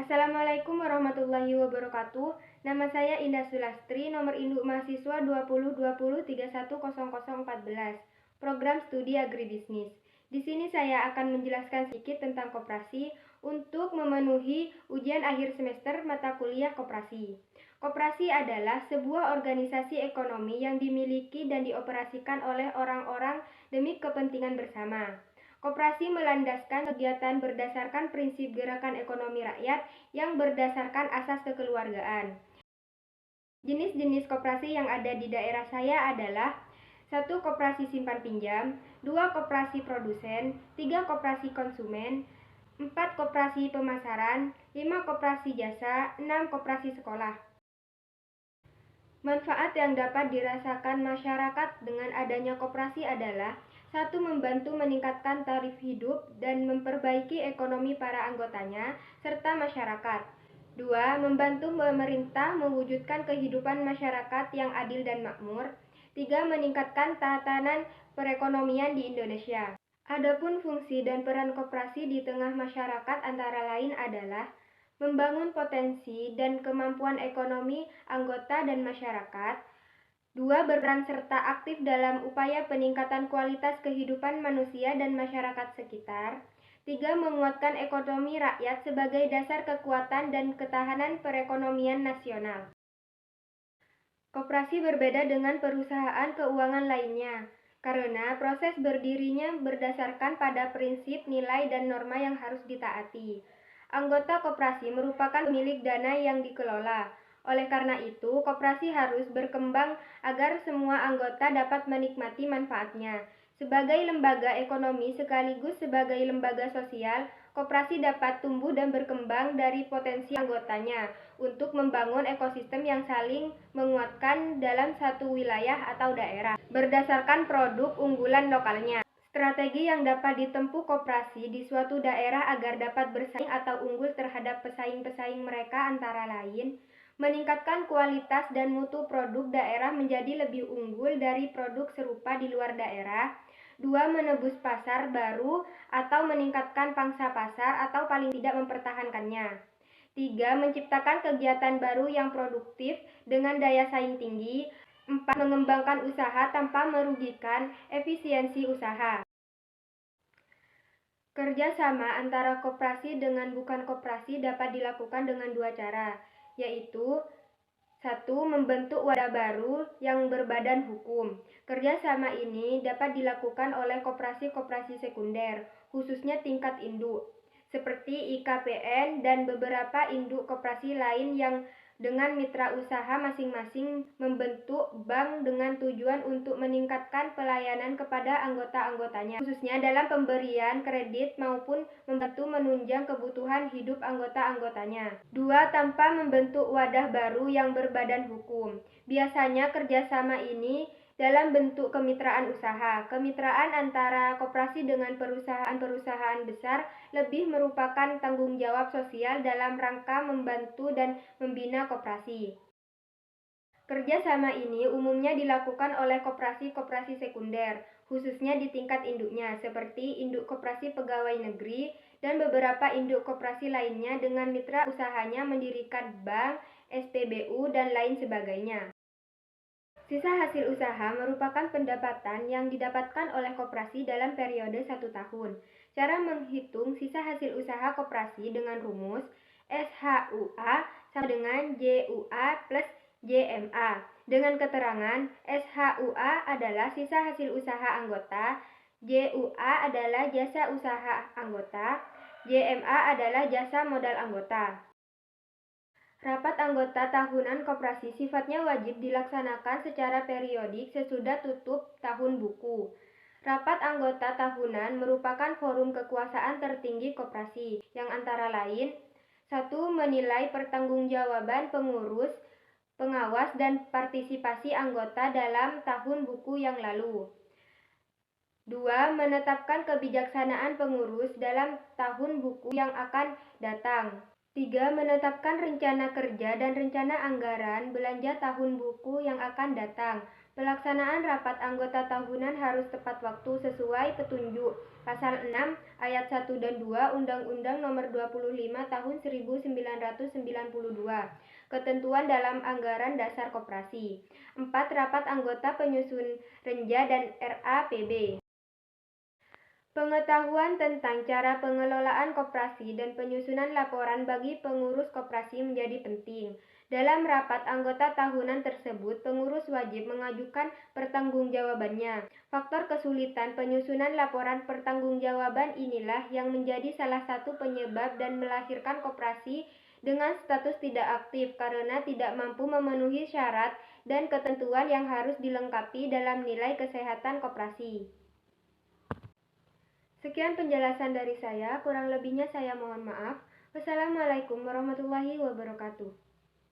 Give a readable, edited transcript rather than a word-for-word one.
Assalamualaikum warahmatullahi wabarakatuh. Nama saya Indah Sulastri, nomor induk mahasiswa 2020310014. Program Studi Agribisnis. Di sini saya akan menjelaskan sedikit tentang koperasi untuk memenuhi ujian akhir semester mata kuliah koperasi. Koperasi adalah sebuah organisasi ekonomi yang dimiliki dan dioperasikan oleh orang-orang demi kepentingan bersama. Koperasi melandaskan kegiatan berdasarkan prinsip gerakan ekonomi rakyat yang berdasarkan asas kekeluargaan. Jenis-jenis koperasi yang ada di daerah saya adalah 1. Koperasi simpan pinjam, 2. Koperasi produsen, 3. Koperasi konsumen, 4. Koperasi pemasaran, 5. Koperasi jasa, 6. Koperasi sekolah. Manfaat yang dapat dirasakan masyarakat dengan adanya koperasi adalah 1. Membantu meningkatkan taraf hidup dan memperbaiki ekonomi para anggotanya serta masyarakat. 2. Membantu pemerintah mewujudkan kehidupan masyarakat yang adil dan makmur. 3. Meningkatkan tatanan perekonomian di Indonesia. Adapun fungsi dan peran koperasi di tengah masyarakat antara lain adalah membangun potensi dan kemampuan ekonomi anggota dan masyarakat. 2. Berperan serta aktif dalam upaya peningkatan kualitas kehidupan manusia dan masyarakat sekitar. 3. Menguatkan ekonomi rakyat sebagai dasar kekuatan dan ketahanan perekonomian nasional. Koperasi berbeda dengan perusahaan keuangan lainnya, karena proses berdirinya berdasarkan pada prinsip, nilai, dan norma yang harus ditaati. Anggota koperasi merupakan pemilik dana yang dikelola. Oleh karena itu, koperasi harus berkembang agar semua anggota dapat menikmati manfaatnya. Sebagai lembaga ekonomi sekaligus sebagai lembaga sosial, koperasi dapat tumbuh dan berkembang dari potensi anggotanya untuk membangun ekosistem yang saling menguatkan dalam satu wilayah atau daerah berdasarkan produk unggulan lokalnya. Strategi yang dapat ditempuh koperasi di suatu daerah agar dapat bersaing atau unggul terhadap pesaing-pesaing mereka antara lain, meningkatkan kualitas dan mutu produk daerah menjadi lebih unggul dari produk serupa di luar daerah. 2. Menebus pasar baru atau meningkatkan pangsa pasar atau paling tidak mempertahankannya. 3. Menciptakan kegiatan baru yang produktif dengan daya saing tinggi. 4. Mengembangkan usaha tanpa merugikan efisiensi usaha. Kerjasama antara koperasi dengan bukan koperasi dapat dilakukan dengan dua cara, yaitu 1. Membentuk wadah baru yang berbadan hukum. Kerjasama ini dapat dilakukan oleh koperasi-koperasi sekunder, khususnya tingkat induk, seperti IKPN dan beberapa induk koperasi lain yang dengan mitra usaha masing-masing membentuk bank dengan tujuan untuk meningkatkan pelayanan kepada anggota-anggotanya, khususnya dalam pemberian kredit maupun membantu menunjang kebutuhan hidup anggota-anggotanya. 2. Tanpa membentuk wadah baru yang berbadan hukum. Biasanya kerjasama ini dalam bentuk kemitraan usaha. Kemitraan antara koperasi dengan perusahaan-perusahaan besar lebih merupakan tanggung jawab sosial dalam rangka membantu dan membina koperasi. Kerjasama ini umumnya dilakukan oleh koperasi-koperasi sekunder, khususnya di tingkat induknya, seperti induk koperasi pegawai negeri dan beberapa induk koperasi lainnya dengan mitra usahanya mendirikan bank, SPBU, dan lain sebagainya. Sisa hasil usaha merupakan pendapatan yang didapatkan oleh koperasi dalam periode 1 tahun. Cara menghitung sisa hasil usaha koperasi dengan rumus SHUA sama dengan JUA plus JMA. Dengan keterangan SHUA adalah sisa hasil usaha anggota, JUA adalah jasa usaha anggota, JMA adalah jasa modal anggota. Rapat anggota tahunan koperasi sifatnya wajib dilaksanakan secara periodik sesudah tutup tahun buku. Rapat anggota tahunan merupakan forum kekuasaan tertinggi koperasi yang antara lain 1. Menilai pertanggungjawaban pengurus, pengawas, dan partisipasi anggota dalam tahun buku yang lalu. 2. Menetapkan kebijaksanaan pengurus dalam tahun buku yang akan datang. 3. Menetapkan rencana kerja dan rencana anggaran belanja tahun buku yang akan datang. Pelaksanaan rapat anggota tahunan harus tepat waktu sesuai petunjuk Pasal 6 Ayat 1 dan 2 Undang-Undang Nomor 25 Tahun 1992, Ketentuan dalam Anggaran Dasar Koperasi. 4. Rapat anggota penyusun Renja dan RAPB. Pengetahuan tentang cara pengelolaan koperasi dan penyusunan laporan bagi pengurus koperasi menjadi penting. Dalam rapat anggota tahunan tersebut, pengurus wajib mengajukan pertanggungjawabannya. Faktor kesulitan penyusunan laporan pertanggungjawaban inilah yang menjadi salah satu penyebab dan melahirkan koperasi dengan status tidak aktif karena tidak mampu memenuhi syarat dan ketentuan yang harus dilengkapi dalam nilai kesehatan koperasi. Sekian penjelasan dari saya, kurang lebihnya saya mohon maaf. Wassalamualaikum warahmatullahi wabarakatuh.